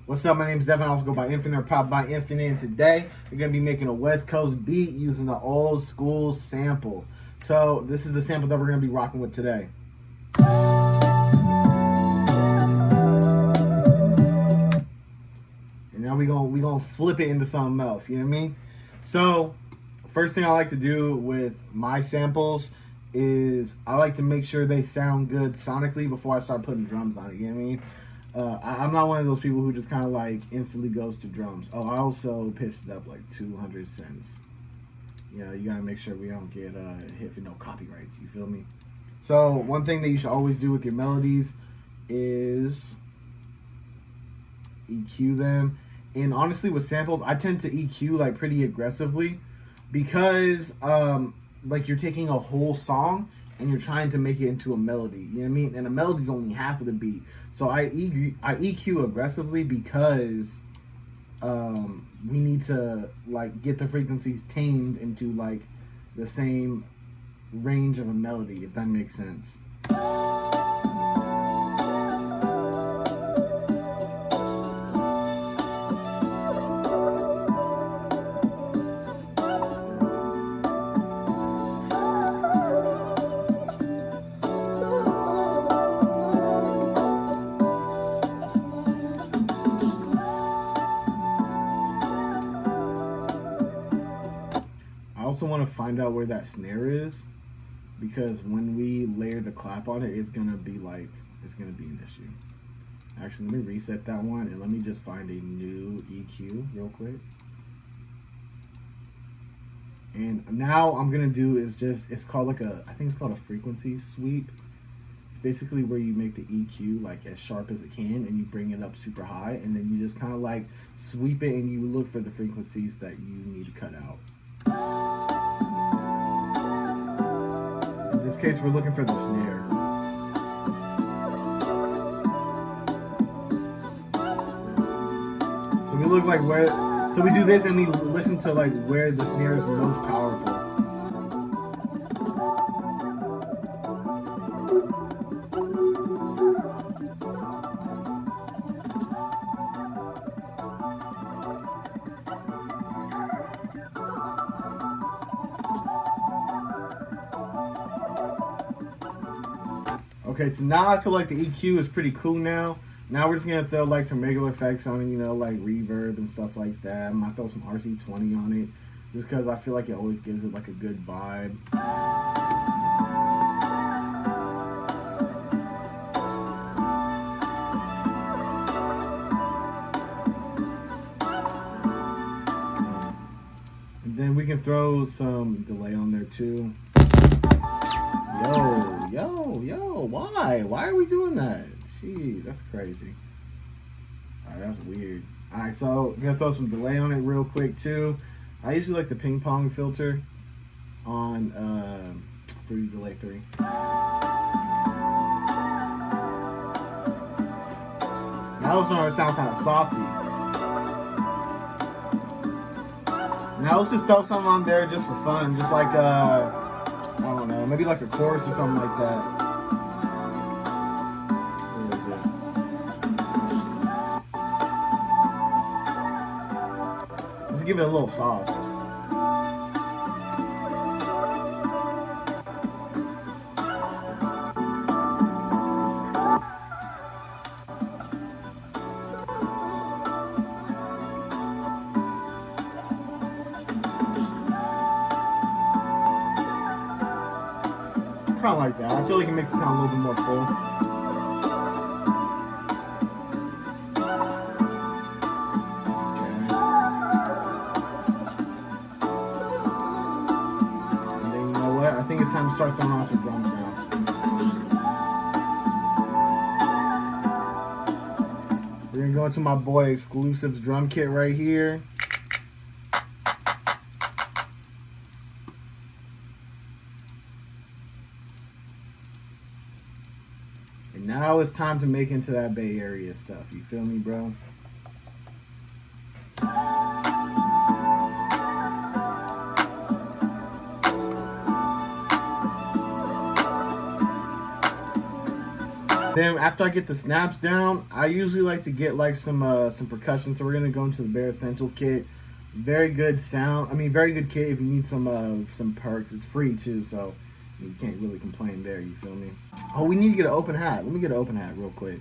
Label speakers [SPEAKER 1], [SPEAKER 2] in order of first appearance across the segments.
[SPEAKER 1] What's up? My name is Devin. I also go by Infinite or Pop by Infinite. And today we're going to be making a West Coast beat using the old school sample. So this is the sample that we're going to be rocking with today. And now we gonna flip it into something else. You know what I mean? So first thing I like to do with my samples is I like to make sure they sound good sonically before I start putting drums on it. You know what I mean? I'm not one of those people who just kind of like instantly goes to drums. Oh, I also pitched it up like 200 cents. You know, you gotta make sure we don't get hit for no copyrights. You feel me? So one thing that you should always do with your melodies is EQ them. And honestly, with samples, I tend to EQ like pretty aggressively because like you're taking a whole song and you're trying to make it into a melody. You know what I mean? And a melody is only half of the beat. So I EQ aggressively because we need to like get the frequencies tamed into like the same range of a melody, if that makes sense. I also want to find out where that snare is, because when we layer the clap on it, it's gonna be an issue. Actually, let me reset that one and let me just find a new EQ real quick. And now I'm gonna do is it's called like I think it's called a frequency sweep. It's basically where you make the EQ like as sharp as it can and you bring it up super high, and then you just kind of like sweep it and you look for the frequencies that you need to cut out. In this case, we're looking for the snare. So we look like where, so we do this and we listen to like where the snare is most powerful. Okay, so now I feel like the EQ is pretty cool now. Now we're just gonna throw like some regular effects on it, you know, like reverb and stuff like that. I'm gonna throw some RC20 on it, just because I feel like it always gives it like a good vibe. And then we can throw some delay on there too. Yo, why? Why are we doing that? Gee, that's crazy. Alright, that's weird. Alright, so I'm gonna throw some delay on it real quick too. I usually like the ping pong filter on Fruity Delay 3. Now it's starting to sound kind of saucy. Now let's just throw something on there just for fun, just like I don't know, maybe like a chorus or something like that. Where is it? Let's give it a little sauce. Kind of like that. I feel like it makes it sound a little bit more full. Okay. And then you know what? I think it's time to start throwing on some drums now. We're gonna go into my boy Exclusive's drum kit right here. And now it's time to make into that Bay Area stuff. You feel me, bro? Then after I get the snaps down, I usually like to get like some percussion. So we're gonna go into the bare essentials kit. Very good sound. I mean, very good kit if you need some perks. It's free too, so you can't really complain there. You feel me? Oh, we need to get an open hat. Let me get an open hat real quick.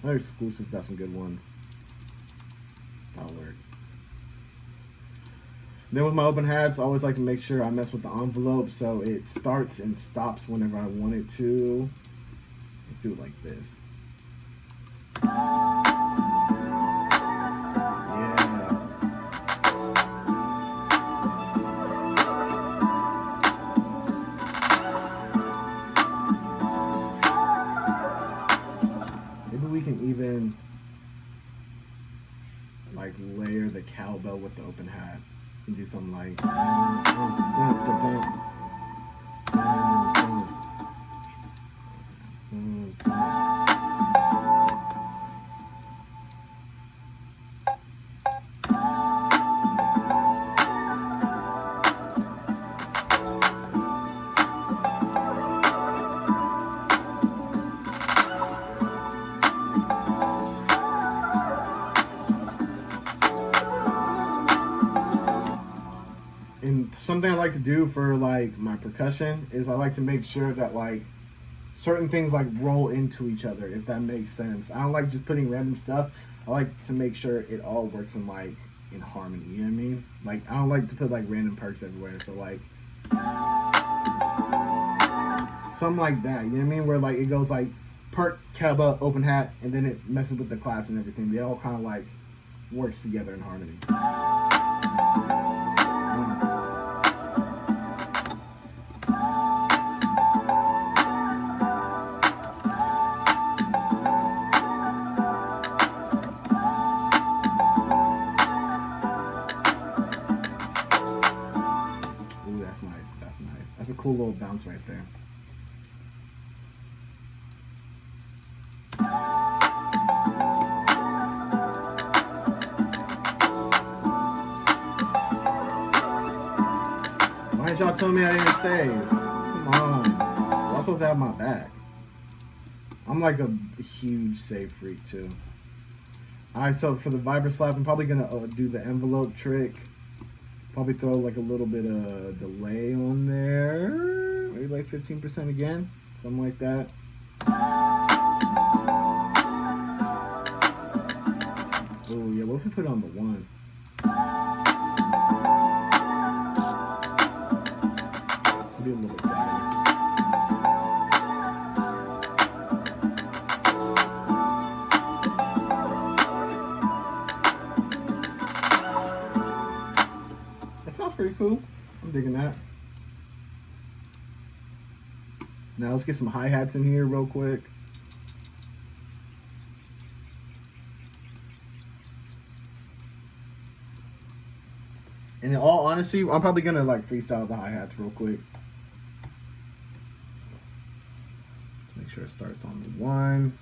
[SPEAKER 1] Another exclusive, got some good ones. That'll work. Then with my open hats, I always like to make sure I mess with the envelope so it starts and stops whenever I want it to. Let's do it like this. Maybe we can even like layer the cowbell with the open hat. And do something like something I like to do for like my percussion is I like to make sure that like certain things like roll into each other, if that makes sense. I don't like just putting random stuff. I like to make sure it all works in like in harmony, you know what I mean? Like I don't like to put like random perks everywhere, so like something like that, you know what I mean? Where like it goes like perk, cowbell, open hat, and then it messes with the claps and everything. They all kind of like works together in harmony. That's a cool little bounce right there. Why didn't y'all tell me I didn't save? Come on. Y'all supposed to have my back. I'm like a huge save freak too. Alright, so for the vibra slap, I'm probably gonna do the envelope trick. Probably throw like a little bit of delay on there. Maybe like 15% again. Something like that. Oh yeah, what if we put it on the 1? Maybe a little better. Sounds pretty cool. I'm digging that. Now let's get some hi-hats in here real quick. And in all honesty, I'm probably gonna like freestyle the hi-hats real quick. Make sure it starts on the 1.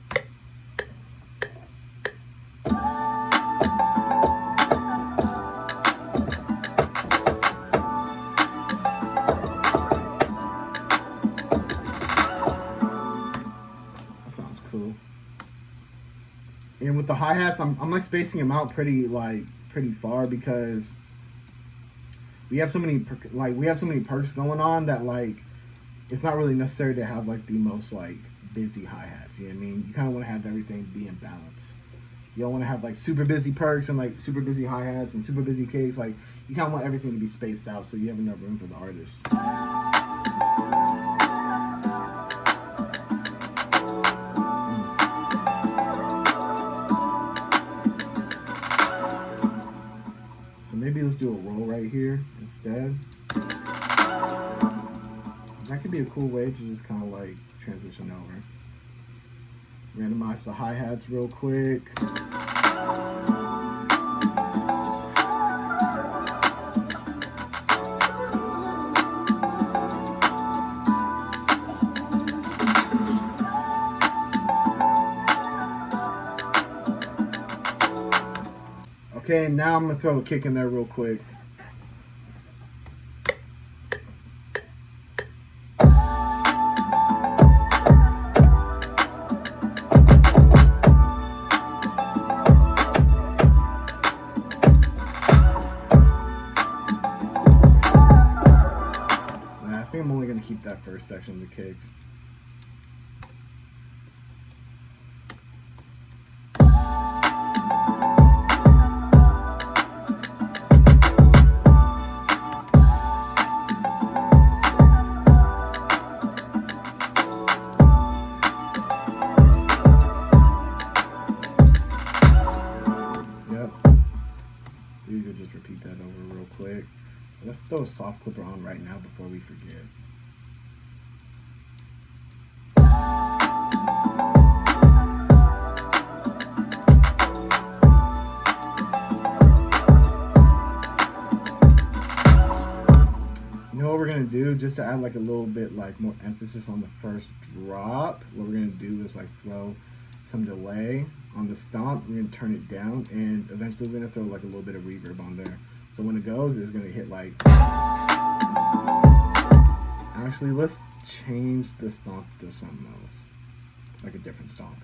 [SPEAKER 1] Cool. And with the hi-hats, I'm like spacing them out pretty far because we have so many perks going on that like it's not really necessary to have like the most like busy hi-hats, you know what I mean? You kind of want to have everything be in balance. You don't want to have like super busy perks and like super busy hi-hats and super busy kicks. Like you kind of want everything to be spaced out so you have enough room for the artist. Maybe let's do a roll right here instead. That could be a cool way to just kind of like transition over. Randomize the hi-hats real quick. Okay, now I'm gonna throw a kick in there real quick. repeat that first section of the kicks. You could just repeat that over real quick. Let's throw a soft clipper on right now before we forget. You know what we're gonna do, just to add like a little bit like more emphasis on the first drop, what we're gonna do is like throw some delay on the stomp. We're gonna turn it down, and eventually we're gonna throw like a little bit of reverb on there. So when it goes, it's gonna hit like. Actually, let's change the stomp to something else, like a different stomp.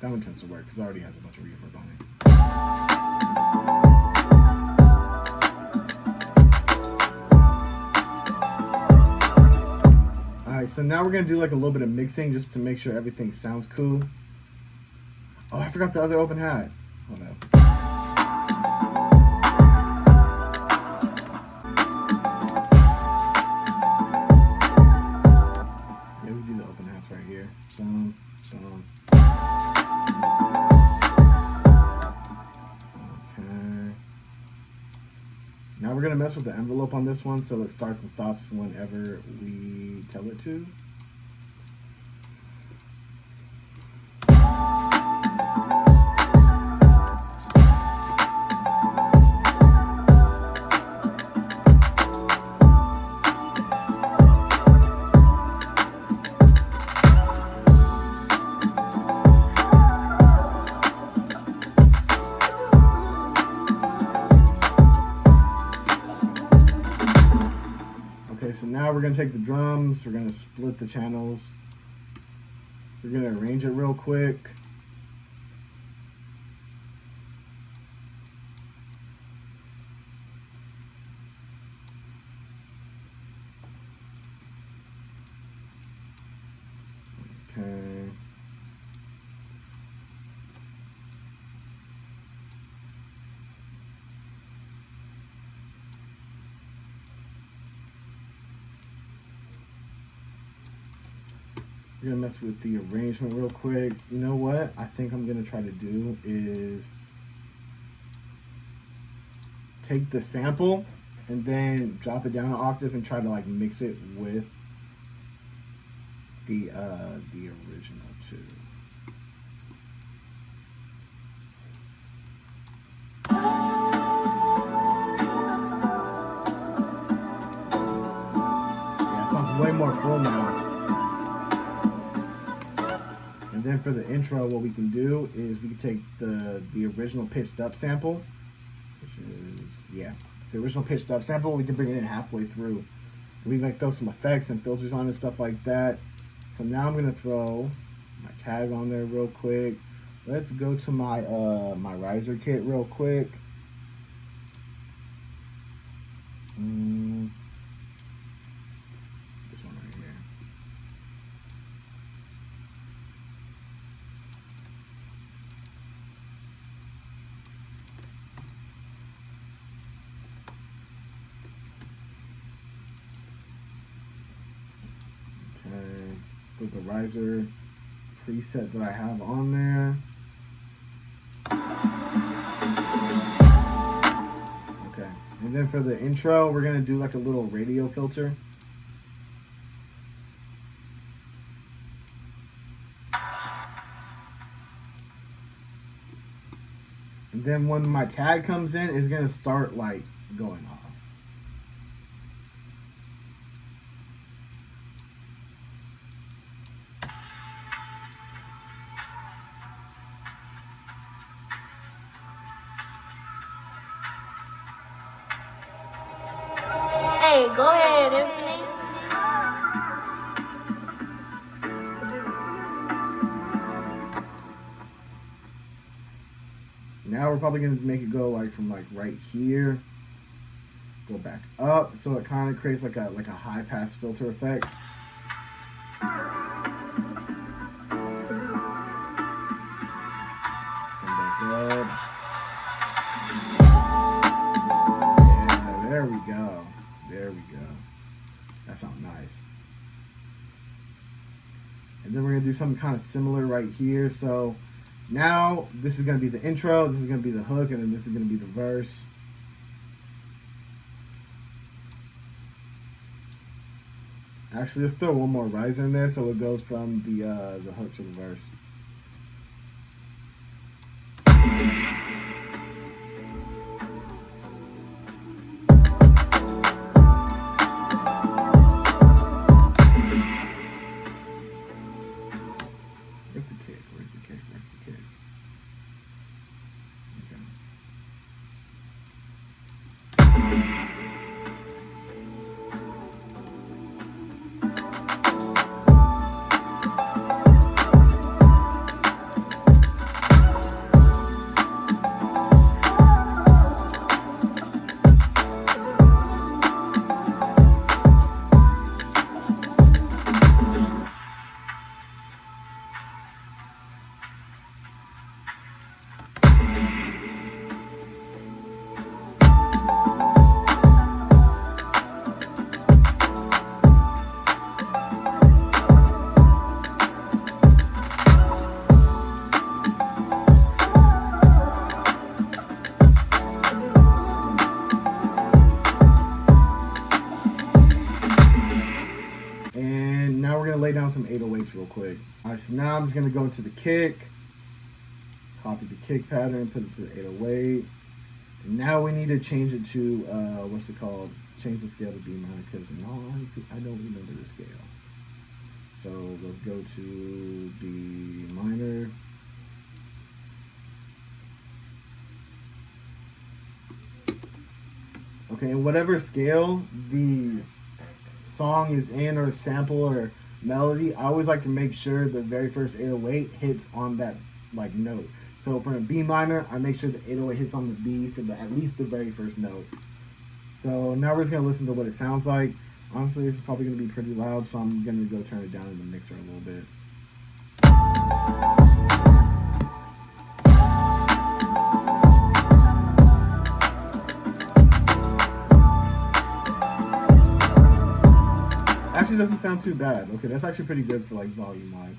[SPEAKER 1] That one tends to work because it already has a bunch of reverb on it. Alright, so now we're going to do like a little bit of mixing just to make sure everything sounds cool. Oh, I forgot the other open hat. Oh no. Yeah, we do the open hats right here. Boom, boom. Okay. Now we're going to mess with the envelope on this one so it starts and stops whenever we tell it to. Okay, so now we're going to take the drums, we're going to split the channels, we're going to arrange it real quick. Okay. We're gonna mess with the arrangement real quick. You know what I think I'm gonna try to do is take the sample and then drop it down an octave and try to like mix it with the original too. Yeah, it sounds way more full now. And then for the intro, what we can do is we can take the original pitched up sample, which is, yeah, the original pitched up sample, we can bring it in halfway through. We can like throw some effects and filters on and stuff like that. So now I'm gonna throw my tag on there real quick. Let's go to my my riser kit real quick. This one right here. Okay, put the riser preset that I have on there. Okay, and then for the intro, we're gonna do like a little radio filter. And then when my tag comes in, it's gonna start like going off.
[SPEAKER 2] Hey, go ahead, Infinite.
[SPEAKER 1] now we're probably gonna make it go like from like right here, go back up, so it kind of creates like a high pass filter effect. Come back up. Yeah, there we go. There we go. That sounds nice. And then we're gonna do something kind of similar right here. So now this is gonna be the intro, this is gonna be the hook, and then this is gonna be the verse. Actually, let's throw one more riser in there so it goes from the hook to the verse. Where's the kick? Where's the kick? Where's the kick? Okay. And now we're gonna lay down some 808s real quick. All right, so now I'm just gonna go into the kick, copy the kick pattern, put it to the 808. And now we need to change it to, what's it called? Change the scale to B minor, because in all honesty, I don't remember the scale. So let's go to B minor. Okay, and whatever scale the song is in, or sample or melody, I always like to make sure the very first 808 hits on that like note. So for a B minor, I make sure the 808 hits on the B for at least the very first note. So now we're just gonna listen to what it sounds like. Honestly, it's probably gonna be pretty loud, so I'm gonna go turn it down in the mixer a little bit. Actually doesn't sound too bad. Okay, that's actually pretty good for like volume wise.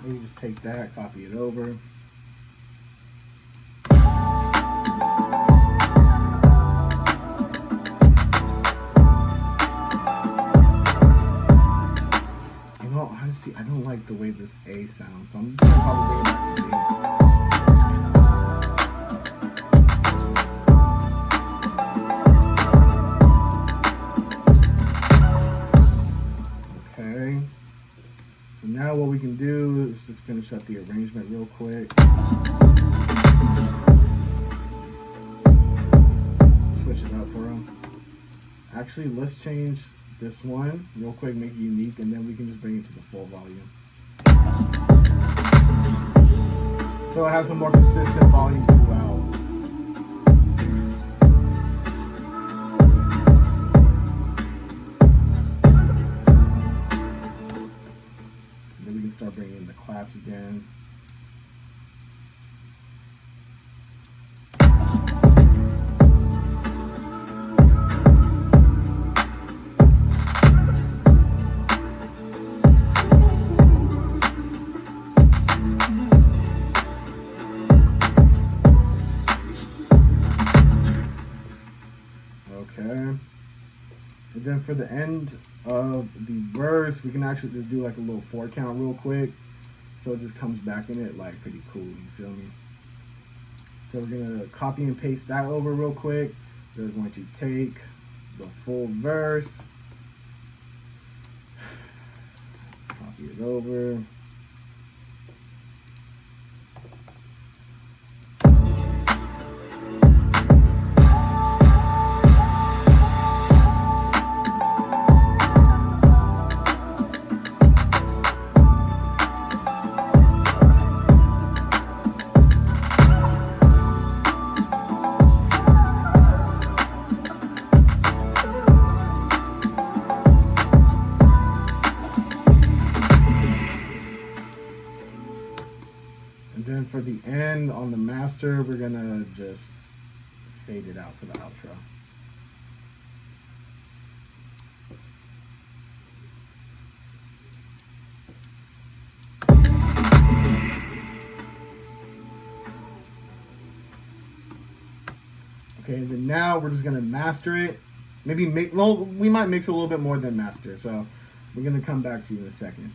[SPEAKER 1] Maybe just take that, copy it over. You know, honestly, I don't like the way this A sounds, so I'm just gonna probably bring it back to B. Okay. So now what we can do is just finish up the arrangement real quick. Switch it up for them. Actually, let's change this one real quick, make it unique, and then we can just bring it to the full volume. So it has a more consistent volume throughout. Then we can start bringing in the claps again. Okay. And then for the end of the verse, we can actually just do like a little 4 count real quick. so it just comes back in it like pretty cool, you feel me? So we're gonna copy and paste that over real quick. We're going to take the full verse, copy it over. And then for the end on the master, we're gonna just fade it out for the outro. Okay, then now we're just gonna master it. Maybe we might mix a little bit more than master, so we're gonna come back to you in a second.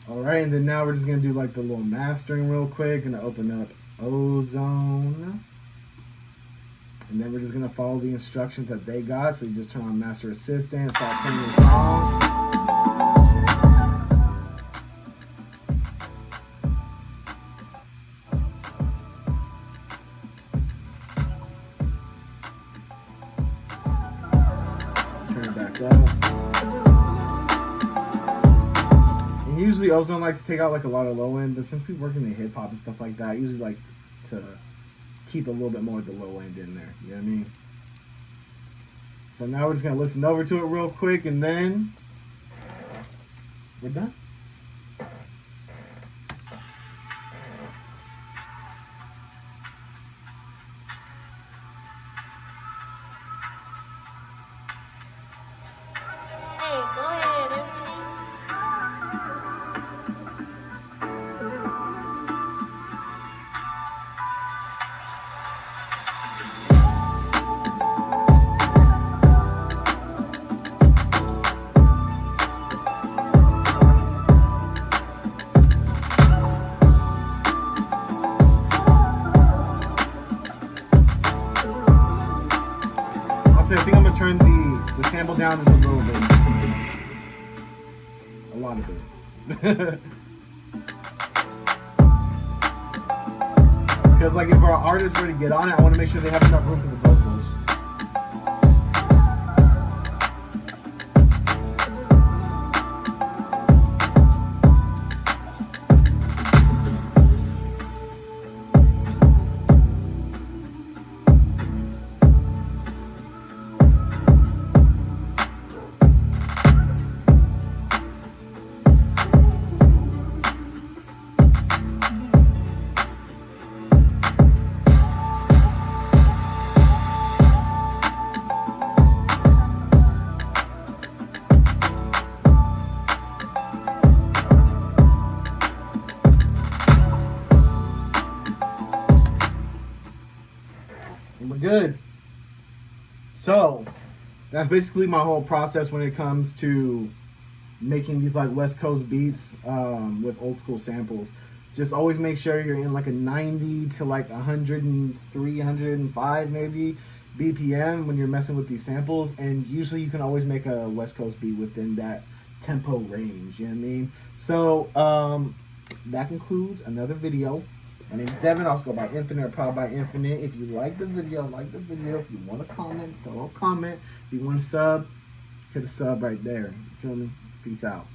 [SPEAKER 1] Alright, and then now we're just going to do like the little mastering real quick. Going to open up Ozone. And then we're just going to follow the instructions that they got. So you just turn on Master Assistant, start playing the song. Turn it back up. Usually Ozone likes to take out like a lot of low end, but since we work in the hip hop and stuff like that, I usually like to keep a little bit more of the low end in there. You know what I mean? So now we're just gonna listen over to it real quick, and then we're done.
[SPEAKER 2] Hey, go ahead, Anthony.
[SPEAKER 1] I think I'm gonna turn the sample down just a little bit. A lot of it. Because like if our artists were to get on it, I want to make sure they have enough room for the vocals. And we're good. So that's basically my whole process when it comes to making these like West Coast beats with old school samples. Just always make sure you're in like a 90 to like 103, 105 maybe BPM when you're messing with these samples, and usually you can always make a West Coast beat within that tempo range, you know what I mean? So that concludes another video. My name is Devin. Also go by Infinite or Proud by Infinite. If you like the video, like the video. If you want to comment, throw a comment. If you want to sub, hit a sub right there. You feel me? Peace out.